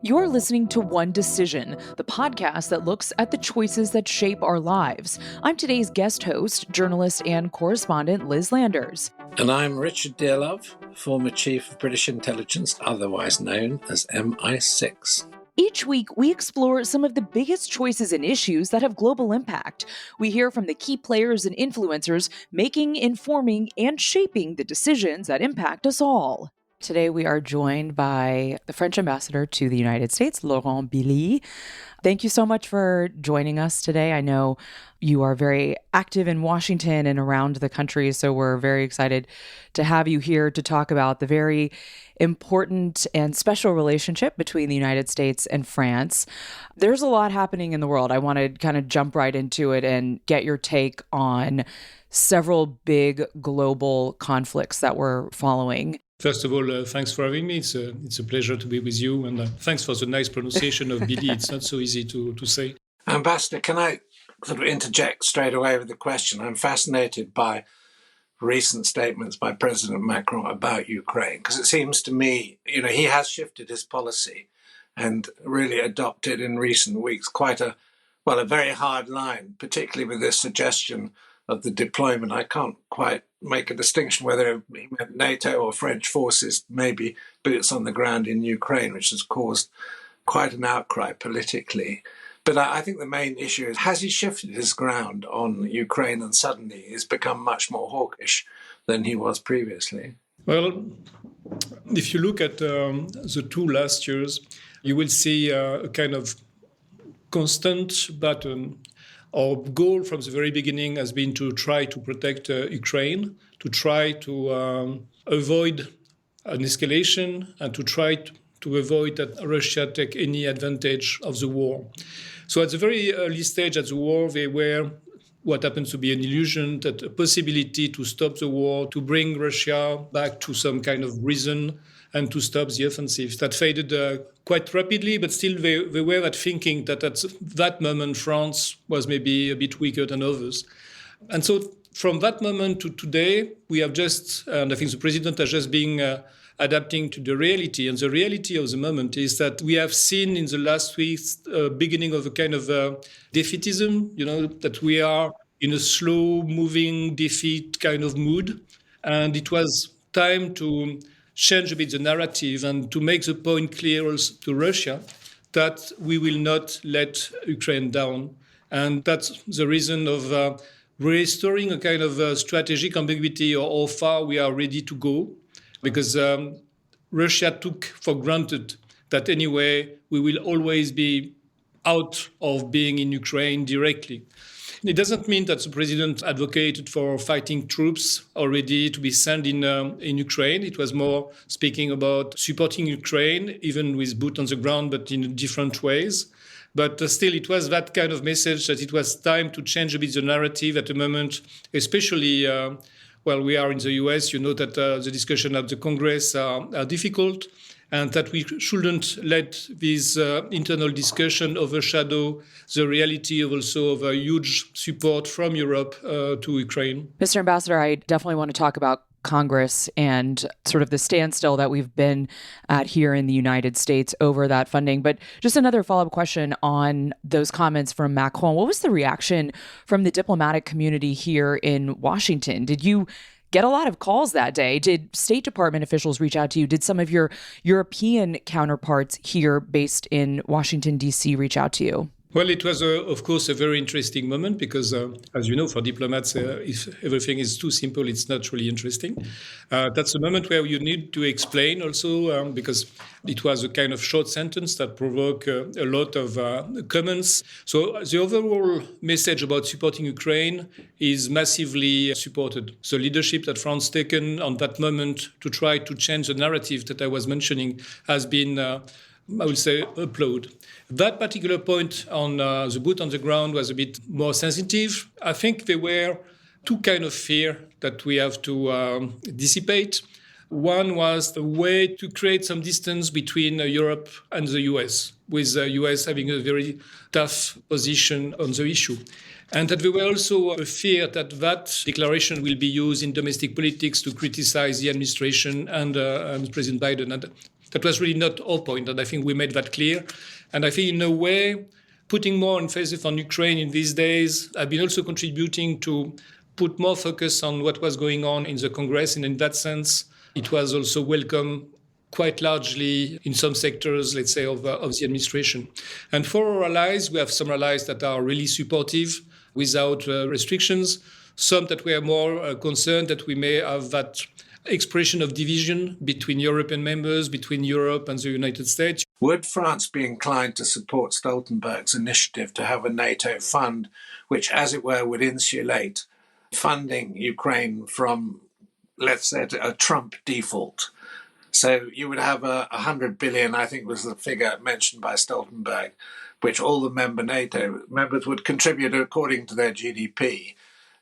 You're listening to One Decision, the podcast that looks at the choices that shape our lives. I'm today's guest host, journalist and correspondent Liz Landers. And I'm Richard Dearlove, former Chief of British Intelligence, otherwise known as MI6. Each week, we explore some of the biggest choices and issues that have global impact. We hear from the key players and influencers making, informing, and shaping the decisions that impact us all. Today, we are joined by the French ambassador to the United States, Laurent Billy. Thank you so much for joining us today. I know you are very active in Washington and around the country, so we're very excited to have you here to talk about the very important and special relationship between the United States and France. There's a lot happening in the world. I want to kind of jump right into it and get your take on several big global conflicts that we're following. First of all, thanks for having me. It's a pleasure to be with you. And thanks for the nice pronunciation of Billy. It's not so easy to say. Ambassador, can I sort of interject straight away with the question? I'm fascinated by recent statements by President Macron about Ukraine, because it seems to me, he has shifted his policy and really adopted in recent weeks quite a very hard line, particularly with this suggestion of the deployment. I can't quite make a distinction whether he meant NATO or French forces, maybe boots on the ground in Ukraine, which has caused quite an outcry politically. But I think the main issue is, has he shifted his ground on Ukraine and suddenly he's become much more hawkish than he was previously? Well, if you look at the two last years, you will see a kind of constant pattern. Our goal from the very beginning has been to try to protect Ukraine, to try to avoid an escalation, and to try to avoid that Russia take any advantage of the war. So at the very early stage of the war, there were what happens to be an illusion, that a possibility to stop the war, to bring Russia back to some kind of reason, and to stop the offensive. That faded quite rapidly, but still they were that thinking that at that moment France was maybe a bit weaker than others. And so from that moment to today, we have just, and I think the president has just been adapting to the reality. And the reality of the moment is that we have seen in the last weeks beginning of a kind of defeatism, that we are in a slow-moving defeat kind of mood. And it was time to change a bit the narrative and to make the point clear also to Russia that we will not let Ukraine down. And that's the reason of restoring a kind of strategic ambiguity or how far we are ready to go, because Russia took for granted that anyway we will always be out of being in Ukraine directly. It doesn't mean that the president advocated for fighting troops already to be sent in Ukraine. It was more speaking about supporting Ukraine, even with boots on the ground, but in different ways. But still, it was that kind of message that it was time to change a bit the narrative at the moment, especially while we are in the US. You know that the discussion at the Congress are difficult, and that we shouldn't let this internal discussion overshadow the reality of also of a huge support from Europe to Ukraine. Mr. Ambassador, I definitely want to talk about Congress and sort of the standstill that we've been at here in the United States over that funding. But just another follow-up question on those comments from Macron. What was the reaction from the diplomatic community here in Washington? Did you get a lot of calls that day? Did State Department officials reach out to you? Did some of your European counterparts here based in Washington, D.C. reach out to you? Well, it was, of course, a very interesting moment because, as you know, for diplomats, if everything is too simple, it's not really interesting. That's a moment where you need to explain also, because it was a kind of short sentence that provoked a lot of comments. So the overall message about supporting Ukraine is massively supported. The leadership that France taken on that moment to try to change the narrative that I was mentioning has been I would say, applaud. That particular point on the boot on the ground was a bit more sensitive. I think there were two kinds of fear that we have to dissipate. One was a way to create some distance between Europe and the US, with the US having a very tough position on the issue. And that there were also a fear that that declaration will be used in domestic politics to criticize the administration and President Biden. And that was really not our point. And I think we made that clear. And I think in a way, putting more emphasis on Ukraine in these days have been also contributing to put more focus on what was going on in the Congress. And in that sense, it was also welcome quite largely in some sectors, let's say, of the administration. And for our allies, we have some allies that are really supportive without restrictions, some that were more concerned that we may have that expression of division between European members, between Europe and the United States. Would France be inclined to support Stoltenberg's initiative to have a NATO fund, which, as it were, would insulate funding Ukraine from, let's say, a Trump default? So you would have 100 billion, I think was the figure mentioned by Stoltenberg, which all the NATO members would contribute according to their GDP.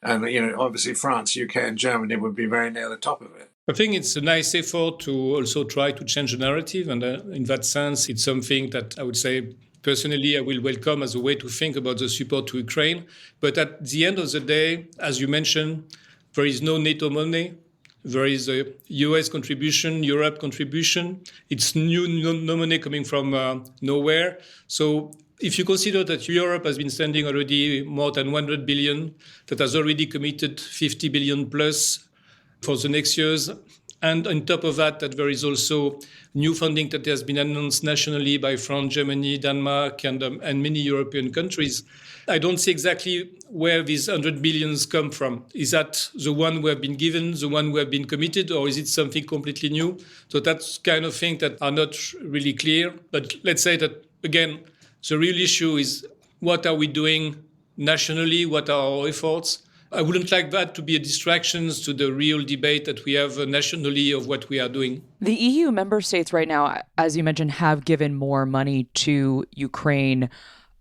And, obviously France, UK and Germany would be very near the top of it. I think it's a nice effort to also try to change the narrative. And in that sense, it's something that I would say, personally, I will welcome as a way to think about the support to Ukraine. But at the end of the day, as you mentioned, there is no NATO money. There is a US contribution, Europe contribution. It's no money coming from nowhere. So if you consider that Europe has been spending already more than 100 billion, that has already committed 50 billion plus for the next years, and on top of that, that there is also new funding that has been announced nationally by France, Germany, Denmark, and many European countries. I don't see exactly where these 100 billions come from. Is that the one we have been given, the one we have been committed, or is it something completely new? So that's kind of thing that are not really clear. But let's say that, again, the real issue is what are we doing nationally? What are our efforts? I wouldn't like that to be a distraction to the real debate that we have nationally of what we are doing. The EU member states right now, as you mentioned, have given more money to Ukraine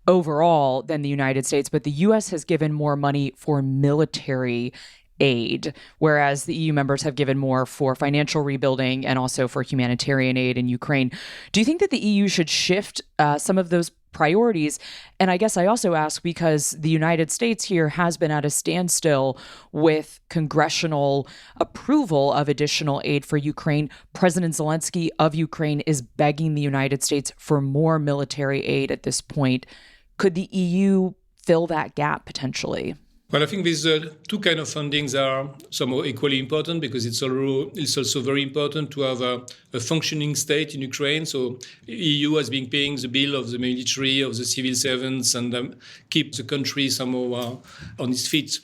overall than the United States, but the US has given more money for military aid, whereas the EU members have given more for financial rebuilding and also for humanitarian aid in Ukraine. Do you think that the EU should shift some of those priorities? And I guess I also ask because the United States here has been at a standstill with congressional approval of additional aid for Ukraine. President Zelensky of Ukraine is begging the United States for more military aid at this point. Could the EU fill that gap potentially? Well, I think these two kinds of fundings are somehow equally important because it's also very important to have a functioning state in Ukraine. So EU has been paying the bill of the military, of the civil servants, and keep the country somehow on its feet.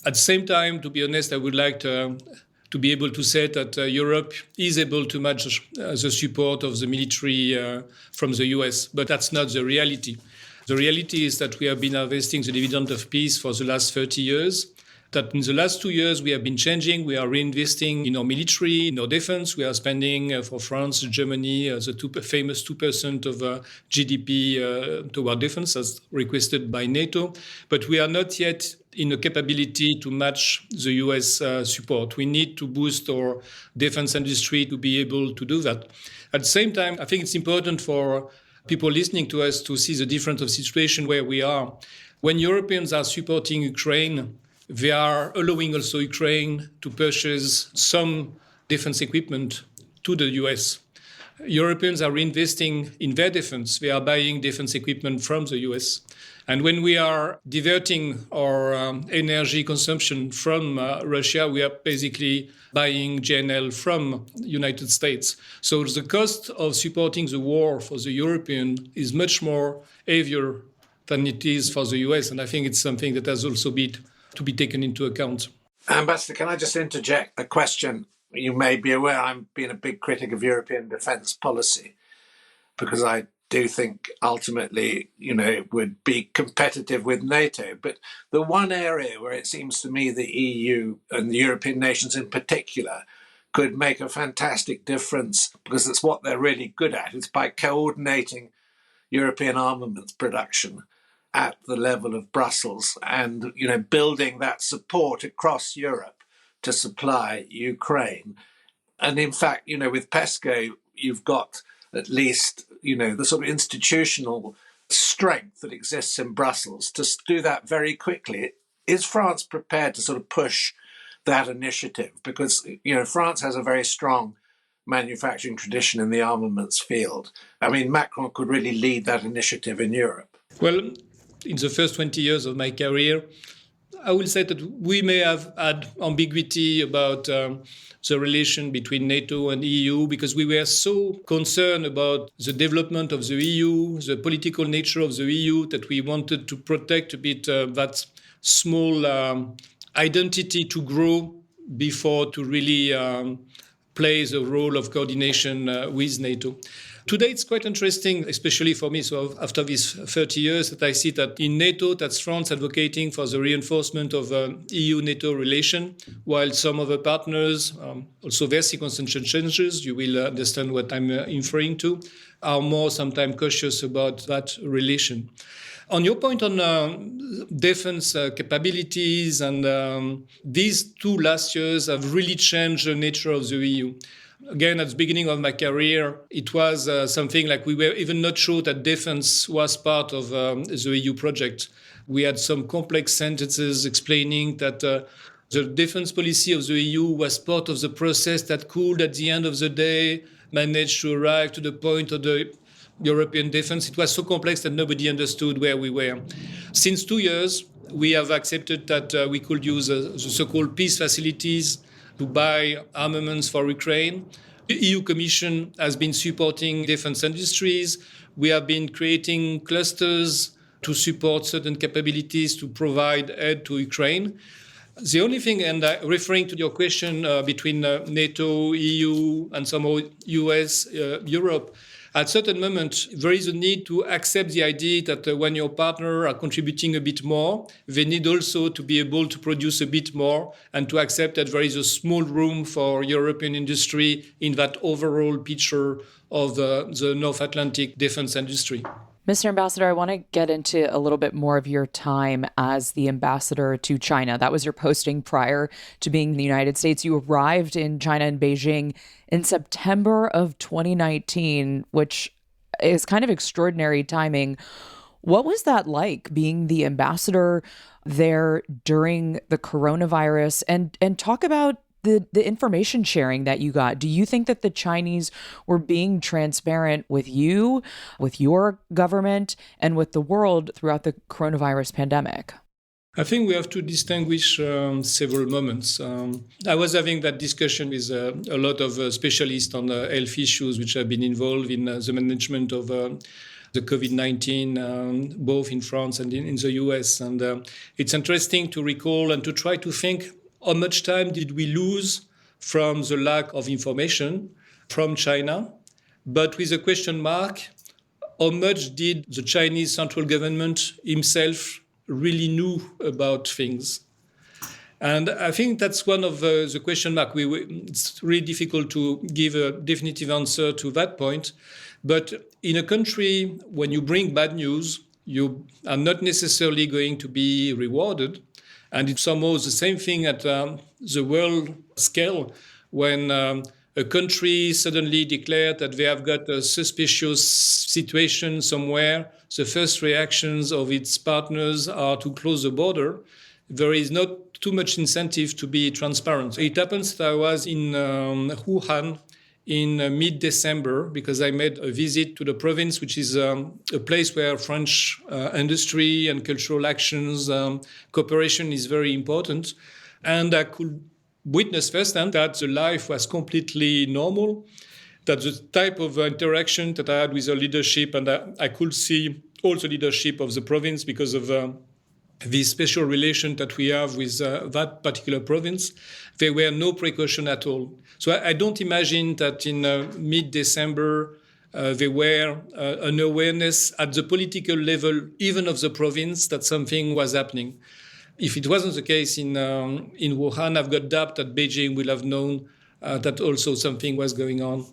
At the same time, to be honest, I would like to be able to say that Europe is able to match the support of the military from the US, but that's not the reality. The reality is that we have been harvesting the dividend of peace for the last 30 years, that in the last 2 years we have been changing, we are reinvesting in our military, in our defense, we are spending for France, Germany, the famous 2% of GDP toward defense as requested by NATO, but we are not yet in a capability to match the US support. We need to boost our defense industry to be able to do that. At the same time, I think it's important for people listening to us to see the difference of situation where we are. When Europeans are supporting Ukraine, they are allowing also Ukraine to purchase some defense equipment to the US. Europeans are reinvesting in their defense. They are buying defense equipment from the US. And when we are diverting our energy consumption from Russia, we are basically buying GNL from the United States. So the cost of supporting the war for the European is much more heavier than it is for the US. And I think it's something that has also been to be taken into account. Ambassador, can I just interject a question? You may be aware I'm being a big critic of European defence policy because I do think ultimately, it would be competitive with NATO. But the one area where it seems to me the EU and the European nations in particular could make a fantastic difference, because it's what they're really good at, it's by coordinating European armaments production at the level of Brussels and, building that support across Europe to supply Ukraine. And in fact, with PESCO, you've got at least, the sort of institutional strength that exists in Brussels to do that very quickly. Is France prepared to sort of push that initiative? Because, France has a very strong manufacturing tradition in the armaments field. I mean, Macron could really lead that initiative in Europe. Well, in the first 20 years of my career, I will say that we may have had ambiguity about the relation between NATO and EU because we were so concerned about the development of the EU, the political nature of the EU, that we wanted to protect a bit that small identity to grow before to really play the role of coordination with NATO. Today, it's quite interesting, especially for me, so after these 30 years, that I see that in NATO, that's France advocating for the reinforcement of EU-NATO relation, while some other partners, also their circumstantial changes, you will understand what I'm referring to, are more sometimes cautious about that relation. On your point on defense capabilities, and these 2 last years have really changed the nature of the EU. Again, at the beginning of my career, it was something like we were even not sure that defense was part of the EU project. We had some complex sentences explaining that the defense policy of the EU was part of the process that could, at the end of the day, manage to arrive to the point of the European defense. It was so complex that nobody understood where we were. Since 2 years, we have accepted that we could use the so-called peace facilities to buy armaments for Ukraine. The EU Commission has been supporting defense industries. We have been creating clusters to support certain capabilities to provide aid to Ukraine. The only thing, and referring to your question between NATO, EU, and somehow US, Europe, at certain moments, there is a need to accept the idea that when your partner are contributing a bit more, they need also to be able to produce a bit more and to accept that there is a small room for European industry in that overall picture of the North Atlantic defense industry. Mr. Ambassador, I want to get into a little bit more of your time as the ambassador to China. That was your posting prior to being in the United States. You arrived in China and Beijing in September of 2019, which is kind of extraordinary timing. What was that like, being the ambassador there during the coronavirus? And talk about the information sharing that you got. Do you think that the Chinese were being transparent with you, with your government, and with the world throughout the coronavirus pandemic? I think we have to distinguish several moments. I was having that discussion with a lot of specialists on health issues which have been involved in the management of the COVID-19, both in France and in the US. And it's interesting to recall and to try to think, how much time did we lose from the lack of information from China? But with a question mark, how much did the Chinese central government himself really knew about things? And I think that's one of the question mark. It's really difficult to give a definitive answer to that point. But in a country, when you bring bad news, you are not necessarily going to be rewarded. And it's almost the same thing at the world scale when a country suddenly declared that they have got a suspicious situation somewhere. The first reactions of its partners are to close the border. There is not too much incentive to be transparent. It happens that I was in Wuhan in mid-December because I made a visit to the province, which is a place where French industry and cultural actions, cooperation is very important. And I could witness firsthand that the life was completely normal, that the type of interaction that I had with the leadership, and I could see all the leadership of the province because of the special relation that we have with that particular province, there were no precaution at all. So I don't imagine that in mid-December there were an awareness at the political level, even of the province, that something was happening. If it wasn't the case in Wuhan, I've got doubt that Beijing will have known that also something was going on.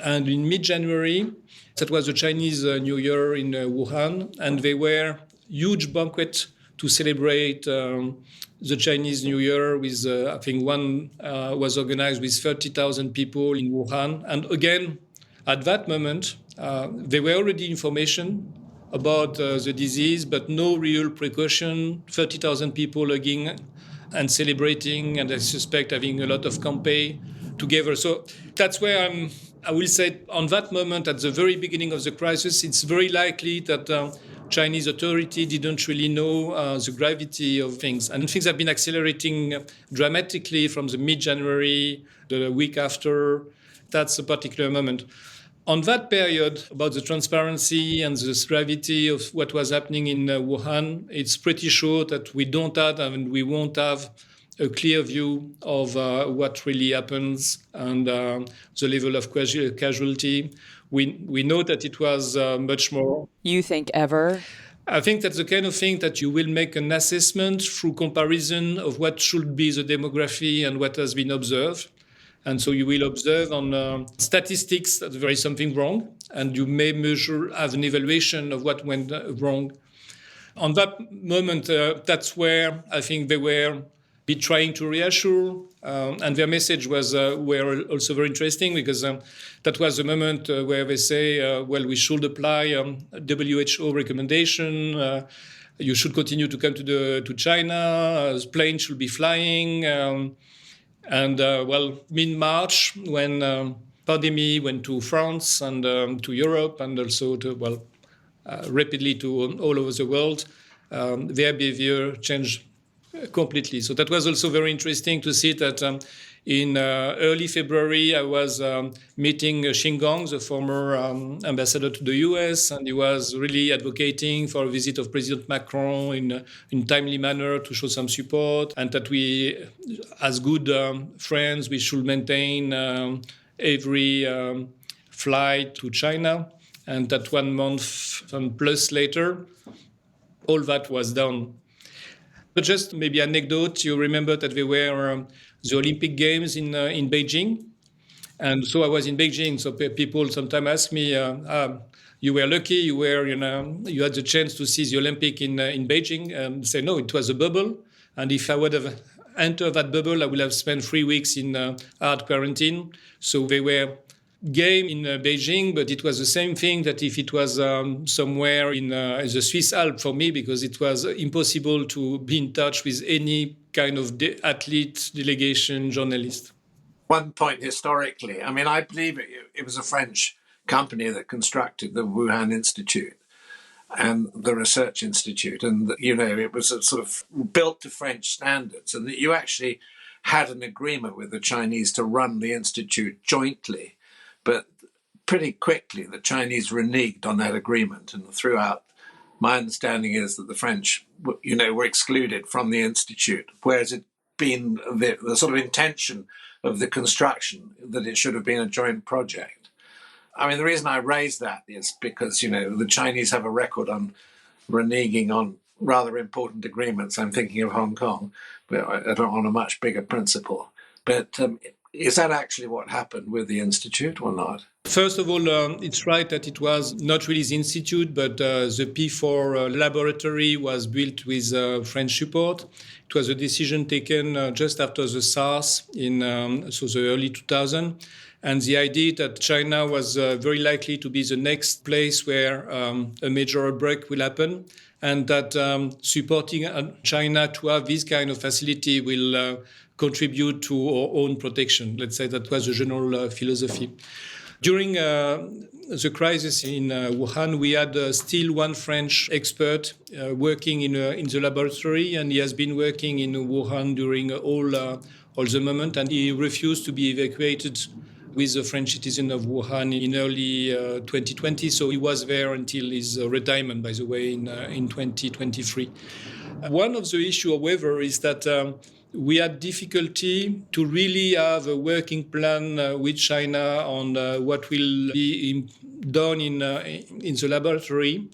And in mid-January, that was the Chinese New Year in Wuhan, and there were huge banquet to celebrate the Chinese New Year with, I think one was organized with 30,000 people in Wuhan. And again, at that moment, there were already information about the disease, but no real precaution, 30,000 people hugging and celebrating, and I suspect having a lot of campaign together. So that's where I will say on that moment, at the very beginning of the crisis, it's very likely that Chinese authority didn't really know the gravity of things. And things have been accelerating dramatically from the mid-January, the week after. That's a particular moment. On that period, about the transparency and the gravity of what was happening in Wuhan, it's pretty sure that we don't have and we won't have a clear view of what really happens and the level of casualty. We know that it was much more. You think ever? I think that's the kind of thing that you will make an assessment through comparison of what should be the demography and what has been observed. And so you will observe on statistics that there is something wrong, and you may measure as an evaluation of what went wrong. On that moment, that's where I think they were trying to reassure, and their message were also very interesting because that was the moment where they say, well, we should apply WHO recommendation. You should continue to come to China. Planes should be flying. And mid-March, when pandemic went to France and to Europe and also to rapidly to all over the world, their behavior changed completely. So that was also very interesting to see that in early February, I was meeting Xingong, the former ambassador to the US, and he was really advocating for a visit of President Macron in timely manner to show some support, and that we, as good friends, we should maintain every flight to China. And that 1 month and plus later, all that was done. But just maybe anecdote, you remember that there were the Olympic Games in Beijing. And so I was in Beijing. So people sometimes ask me, you were lucky, you had the chance to see the Olympic in Beijing. And say, no, it was a bubble. And if I would have entered that bubble, I would have spent 3 weeks in hard quarantine. So they were game in Beijing, but it was the same thing that if it was somewhere in the Swiss Alps for me, because it was impossible to be in touch with any kind of athlete, delegation, journalist. One point historically, I mean, I believe it was a French company that constructed the Wuhan Institute and the Research Institute. And, it was a sort of built to French standards, and that you actually had an agreement with the Chinese to run the institute jointly. But pretty quickly, the Chinese reneged on that agreement. And throughout, my understanding is that the French, were excluded from the institute, whereas it been the sort of intention of the construction that it should have been a joint project. I mean, the reason I raise that is because, the Chinese have a record on reneging on rather important agreements. I'm thinking of Hong Kong, but on a much bigger principle. But is that actually what happened with the Institute or not? First of all, it's right that it was not really the Institute, but the P4 laboratory was built with French support. It was a decision taken just after the SARS in the early 2000. And the idea that China was very likely to be the next place where a major outbreak will happen, and that supporting China to have this kind of facility will contribute to our own protection. Let's say that was the general philosophy. During the crisis in Wuhan, we had still one French expert working in the laboratory, and he has been working in Wuhan during all the moment, and he refused to be evacuated with the French citizen of Wuhan in early 2020. So he was there until his retirement, by the way, in 2023. One of the issues, however, is that we had difficulty to really have a working plan with China on what will be done in the laboratory.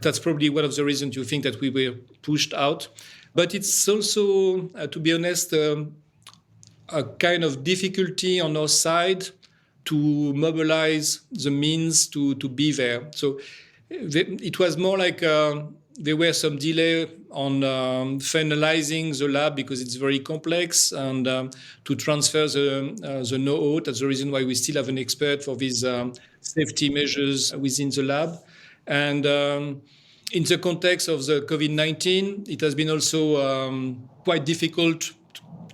That's probably one of the reasons you think that we were pushed out. But it's also, to be honest, a kind of difficulty on our side to mobilize the means to be there. So it was more like there were some delay on finalizing the lab because it's very complex, and to transfer the know-how. That's the reason why we still have an expert for these safety measures within the lab. And in the context of the COVID-19, it has been also quite difficult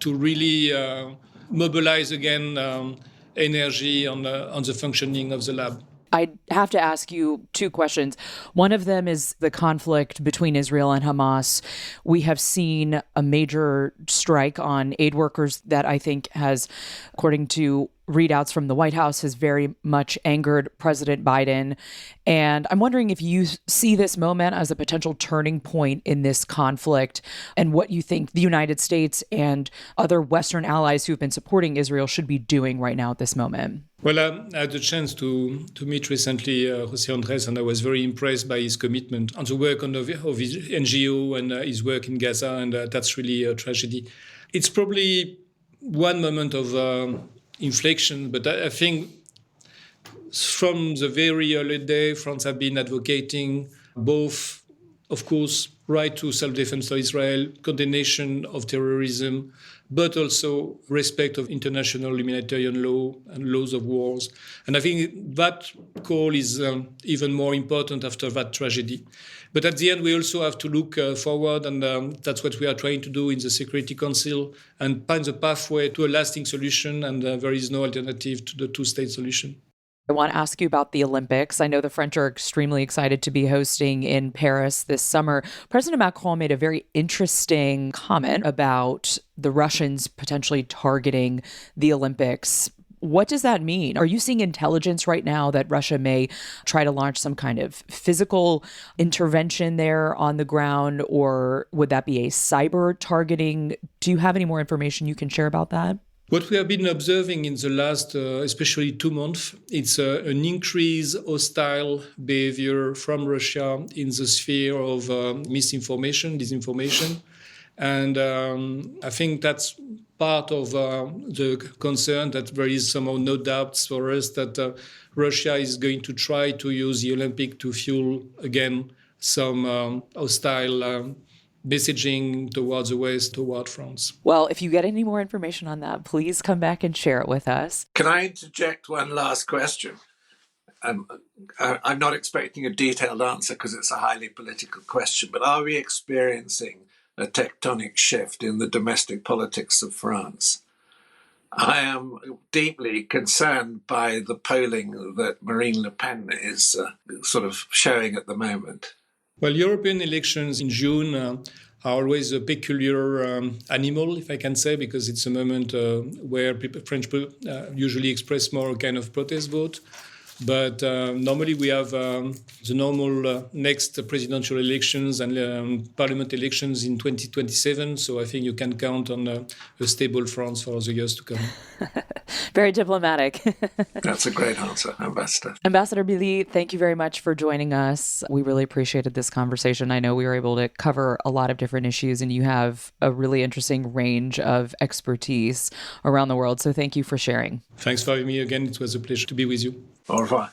to really mobilize again energy on the functioning of the lab. I have to ask you two questions. One of them is the conflict between Israel and Hamas. We have seen a major strike on aid workers that I think has, according to readouts from the White House, has very much angered President Biden. And I'm wondering if you see this moment as a potential turning point in this conflict and what you think the United States and other Western allies who've been supporting Israel should be doing right now at this moment. Well, I had the chance to meet recently José Andrés, and I was very impressed by his commitment and the work of his NGO and his work in Gaza, and that's really a tragedy. It's probably one moment of inflection, but I think from the very early day, France have been advocating both, of course, right to self-defense for Israel, condemnation of terrorism, but also respect of international humanitarian law and laws of wars. And I think that call is even more important after that tragedy. But at the end, we also have to look forward, and that's what we are trying to do in the Security Council, and find the pathway to a lasting solution, and there is no alternative to the two-state solution. I want to ask you about the Olympics. I know the French are extremely excited to be hosting in Paris this summer. President Macron made a very interesting comment about the Russians potentially targeting the Olympics. What does that mean? Are you seeing intelligence right now that Russia may try to launch some kind of physical intervention there on the ground, or would that be a cyber targeting? Do you have any more information you can share about that? What we have been observing in the last, especially 2 months, it's an increased hostile behavior from Russia in the sphere of misinformation, disinformation. And I think that's part of the concern that there is somehow no doubts for us that Russia is going to try to use the Olympic to fuel again some hostile messaging towards the West, toward France. Well, if you get any more information on that, please come back and share it with us. Can I interject one last question? I'm not expecting a detailed answer because it's a highly political question, but are we experiencing a tectonic shift in the domestic politics of France? I am deeply concerned by the polling that Marine Le Pen is sort of showing at the moment. Well, European elections in June are always a peculiar animal, if I can say, because it's a moment where French people usually express more kind of protest vote. But normally we have the normal next presidential elections and parliament elections in 2027. So I think you can count on a stable France for the years to come. Very diplomatic. That's a great answer, Ambassador. Ambassador Billy, thank you very much for joining us. We really appreciated this conversation. I know we were able to cover a lot of different issues, and you have a really interesting range of expertise around the world. So thank you for sharing. Thanks for having me again. It was a pleasure to be with you. Au revoir.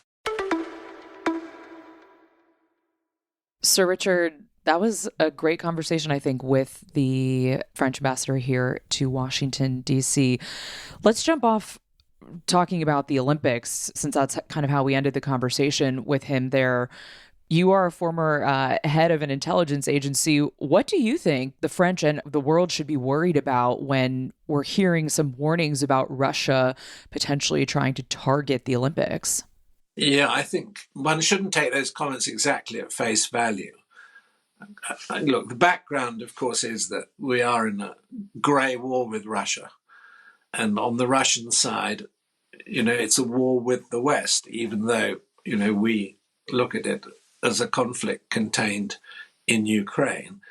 Sir Richard, that was a great conversation, I think, with the French ambassador here to Washington, D.C. Let's jump off talking about the Olympics, since that's kind of how we ended the conversation with him there. You are a former head of an intelligence agency. What do you think the French and the world should be worried about when we're hearing some warnings about Russia potentially trying to target the Olympics? Yeah, I think one shouldn't take those comments exactly at face value. Look, the background, of course, is that we are in a grey war with Russia. And on the Russian side, it's a war with the West, even though, we look at it as a conflict contained in Ukraine.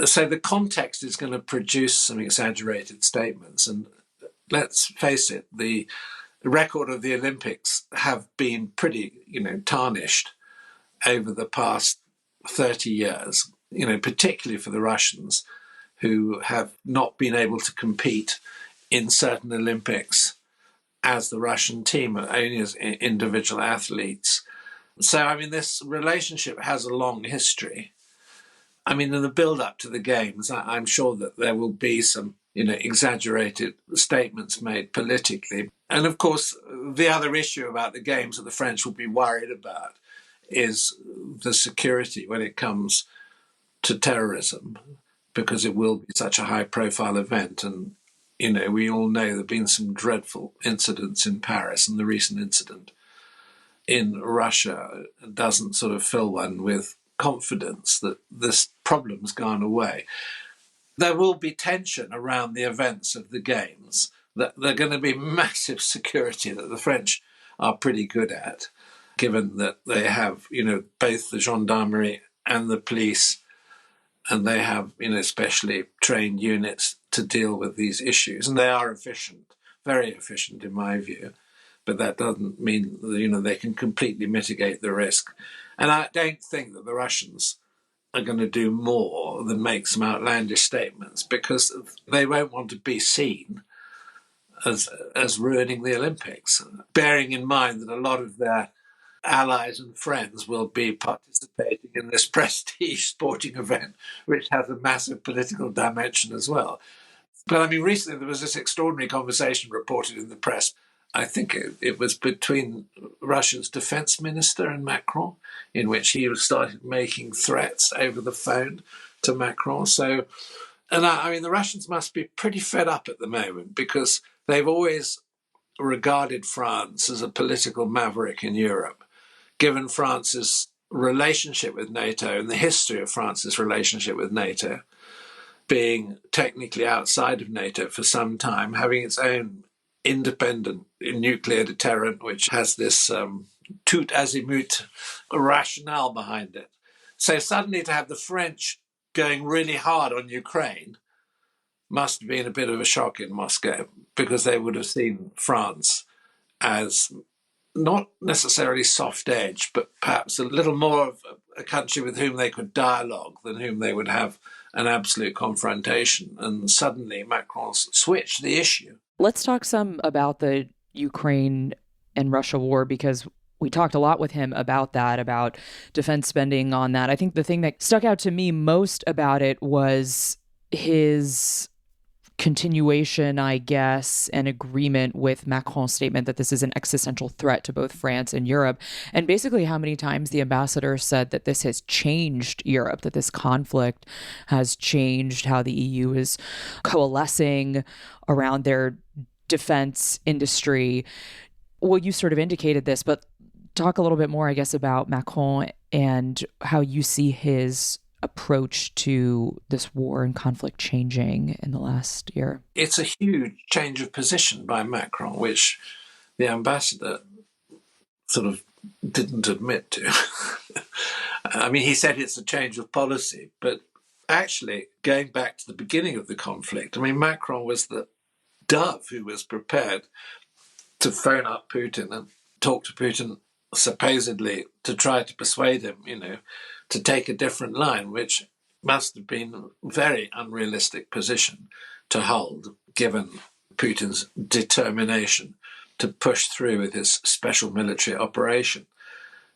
So the context is going to produce some exaggerated statements. And let's face it, the record of the Olympics have been pretty, tarnished over the past 30 years, particularly for the Russians, who have not been able to compete in certain Olympics as the Russian team, only as individual athletes. So, this relationship has a long history. In the build-up to the Games, I'm sure that there will be some, exaggerated statements made politically. And of course, the other issue about the Games that the French will be worried about is the security when it comes to terrorism, because it will be such a high-profile event. And we all know there have been some dreadful incidents in Paris, and the recent incident in Russia doesn't sort of fill one with confidence that this problem's gone away. There will be tension around the events of the games. That they're going to be massive security that the French are pretty good at, given that they have, both the gendarmerie and the police, and they have, specially trained units to deal with these issues. And they are efficient, very efficient in my view. But that doesn't mean, they can completely mitigate the risk. And I don't think that the Russians are going to do more than make some outlandish statements, because they won't want to be seen as ruining the Olympics, bearing in mind that a lot of their allies and friends will be participating in this prestige sporting event, which has a massive political dimension as well. But recently there was this extraordinary conversation reported in the press. I think it was between Russia's defense minister and Macron, in which he started making threats over the phone to Macron. So, the Russians must be pretty fed up at the moment, because they've always regarded France as a political maverick in Europe, given France's relationship with NATO and the history of France's relationship with NATO, being technically outside of NATO for some time, having its own independent nuclear deterrent, which has this tout azimut rationale behind it. So suddenly to have the French going really hard on Ukraine must have been a bit of a shock in Moscow, because they would have seen France as not necessarily soft edge, but perhaps a little more of a country with whom they could dialogue than whom they would have an absolute confrontation. And suddenly Macron's switched the issue. Let's talk some about the Ukraine and Russia war, because we talked a lot with him about that, about defense spending on that. I think the thing that stuck out to me most about it was his continuation, I guess, and agreement with Macron's statement that this is an existential threat to both France and Europe. And basically how many times the ambassador said that this has changed Europe, that this conflict has changed how the EU is coalescing around their defense industry. Well, you sort of indicated this, but talk a little bit more, I guess, about Macron and how you see his approach to this war and conflict changing in the last year. It's a huge change of position by Macron, which the ambassador sort of didn't admit to. He said it's a change of policy, but actually, going back to the beginning of the conflict, Macron was the dove who was prepared to phone up Putin and talk to Putin, supposedly to try to persuade him, to take a different line, which must have been a very unrealistic position to hold, given Putin's determination to push through with his special military operation.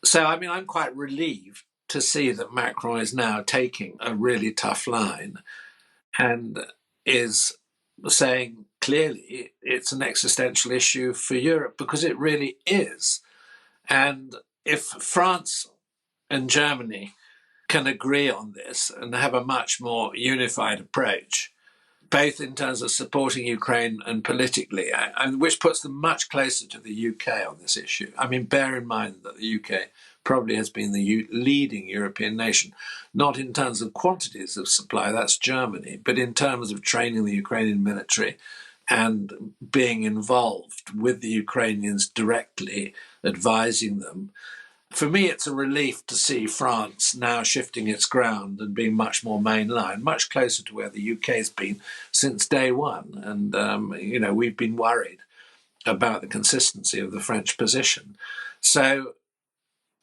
So, I'm quite relieved to see that Macron is now taking a really tough line and is saying clearly it's an existential issue for Europe, because it really is. And if France and Germany can agree on this and have a much more unified approach, both in terms of supporting Ukraine and politically, and which puts them much closer to the UK on this issue. Bear in mind that the UK probably has been the leading European nation, not in terms of quantities of supply, that's Germany, but in terms of training the Ukrainian military and being involved with the Ukrainians directly, advising them. For me, it's a relief to see France now shifting its ground and being much more mainline, much closer to where the UK's been since day one. And, we've been worried about the consistency of the French position. So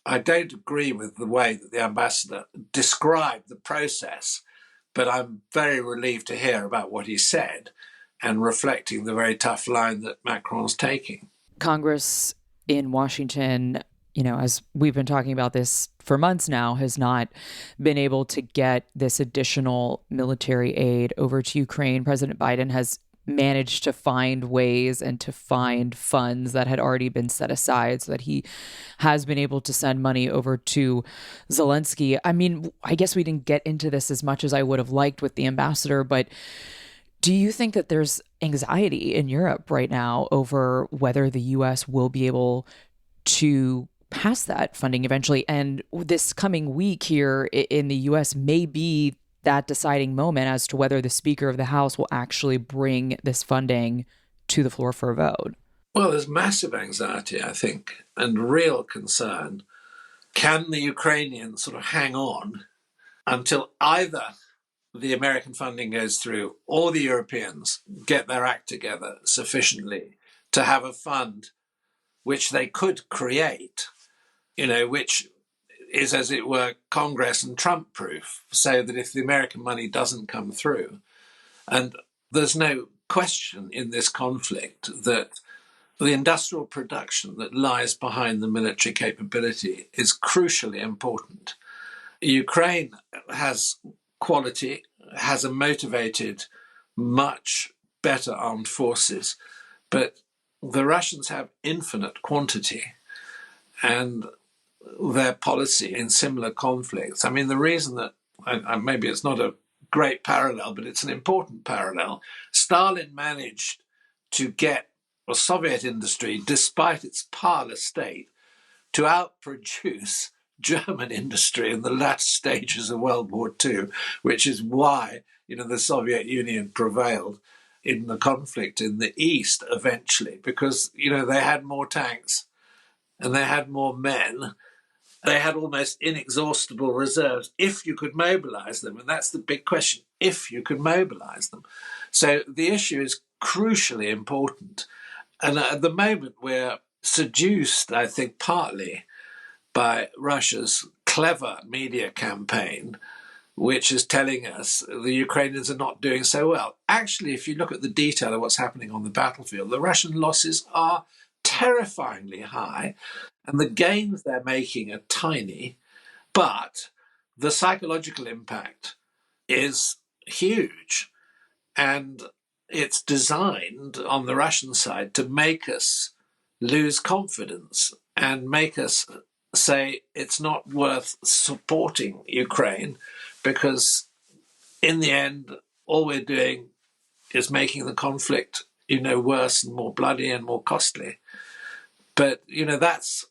I don't agree with the way that the ambassador described the process, but I'm very relieved to hear about what he said and reflecting the very tough line that Macron's taking. Congress in Washington, as we've been talking about this for months now, has not been able to get this additional military aid over to Ukraine. President Biden has managed to find ways and to find funds that had already been set aside so that he has been able to send money over to Zelensky. I guess we didn't get into this as much as I would have liked with the ambassador, but Do you think that there's anxiety in Europe right now over whether the U.S. will be able to pass that funding eventually? And this coming week here in the U.S. may be that deciding moment as to whether the Speaker of the House will actually bring this funding to the floor for a vote. Well, there's massive anxiety, I think, and real concern. Can the Ukrainians sort of hang on until either the American funding goes through or the Europeans get their act together sufficiently to have a fund which they could create, which is, as it were, Congress and Trump proof, so that if the American money doesn't come through, and there's no question in this conflict that the industrial production that lies behind the military capability is crucially important. Ukraine has quality, has a motivated, much better armed forces, but the Russians have infinite quantity, and their policy in similar conflicts. I mean, the reason that, maybe it's not a great parallel, but it's an important parallel. Stalin managed to get a Soviet industry, despite its parlous state, to outproduce German industry in the latter stages of World War II, which is why, the Soviet Union prevailed in the conflict in the East eventually, because, they had more tanks and they had more men. They had almost inexhaustible reserves if you could mobilize them. And that's the big question, if you could mobilize them. So the issue is crucially important. And at the moment, we're seduced, I think, partly by Russia's clever media campaign, which is telling us the Ukrainians are not doing so well. Actually, if you look at the detail of what's happening on the battlefield, the Russian losses are terrifyingly high, and the gains they're making are tiny, but the psychological impact is huge. And it's designed on the Russian side to make us lose confidence and make us say it's not worth supporting Ukraine, because in the end, all we're doing is making the conflict, worse and more bloody and more costly. But, that's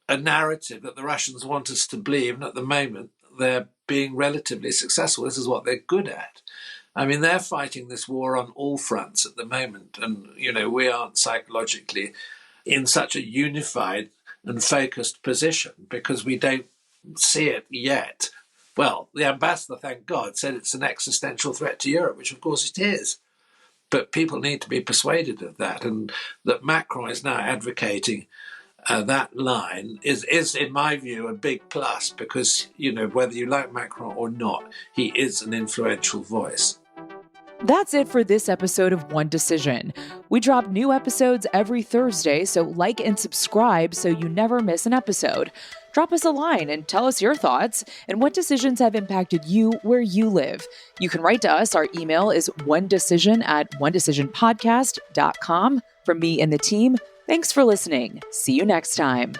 a narrative that the Russians want us to believe. And at the moment, they're being relatively successful. This is what they're good at. I mean, they're fighting this war on all fronts at the moment. And, we aren't psychologically in such a unified and focused position because we don't see it yet. Well, the ambassador, thank God, said it's an existential threat to Europe, which of course it is. But people need to be persuaded of that, and that Macron is now advocating that line is, in my view, a big plus because, whether you like Macron or not, he is an influential voice. That's it for this episode of One Decision. We drop new episodes every Thursday, so like and subscribe so you never miss an episode. Drop us a line and tell us your thoughts and what decisions have impacted you where you live. You can write to us. Our email is onedecision@onedecisionpodcast.com. From me and the team, thanks for listening. See you next time.